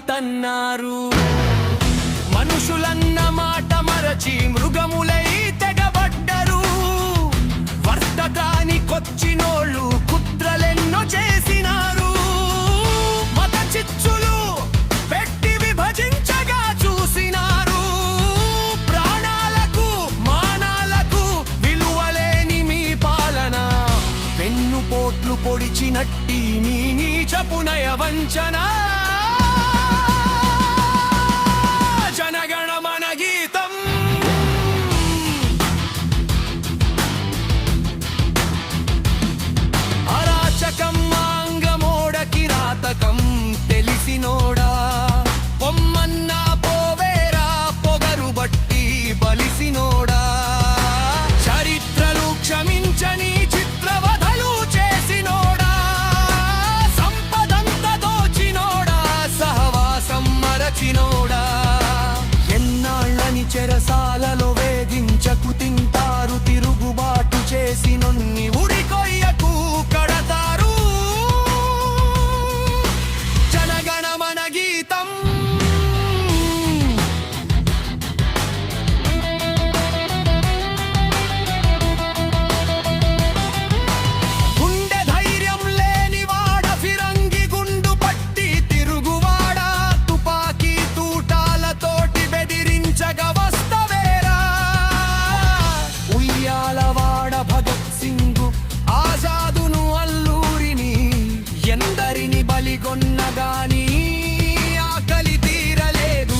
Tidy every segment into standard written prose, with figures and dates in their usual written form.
తన్నారు మనుషులన్న మాట మరచి మృగములై తెగబడ్డరు. వర్తకానికొచ్చినోళ్ళు కుట్రలెన్నో చేసినారు. మత చిచ్చులు పెట్టి విభజించగా చూసినారు. ప్రాణాలకు మానాలకు విలువలేని మీ పాలన వెన్నుపోట్లు పొడిచినట్టి మీ నీచపు నయ వంచన. జనగణమన గీతం అరాచకం మాంగమోడ కిరాతకం తెలిసినోడా. పొమ్మన్నా పోవేరా పొగరు బట్టి బలిసినోడా. చరిత్రలు క్షమించని చిత్రవధలు చేసినోడా. సంపదంత దోచినోడా సహవాసం మరచినోడా. చెరసాలలో వేధించకు తింటారు. తిరుగుబాటు చేసి నొన్ని ఉరికొయ్యకు కడతారు. జనగణమన గీతం గుండె ధైర్యం లేనివాడ ఫిరంగి గుండు పట్టి తిరుగువాడ. తుపాకీ తూటాలతోటి బెదిరించగ ఆజాదును అల్లూరిని ఎందరిని బలిగొన్నగాని ఆకలి తీరలేదు.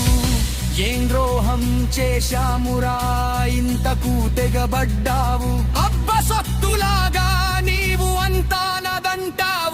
ఏం ద్రోహం చేశామురా ఇంతకు తెగబడ్డావు. అబ్బ సొత్తులాగా నీవు అంతా నదంటావు.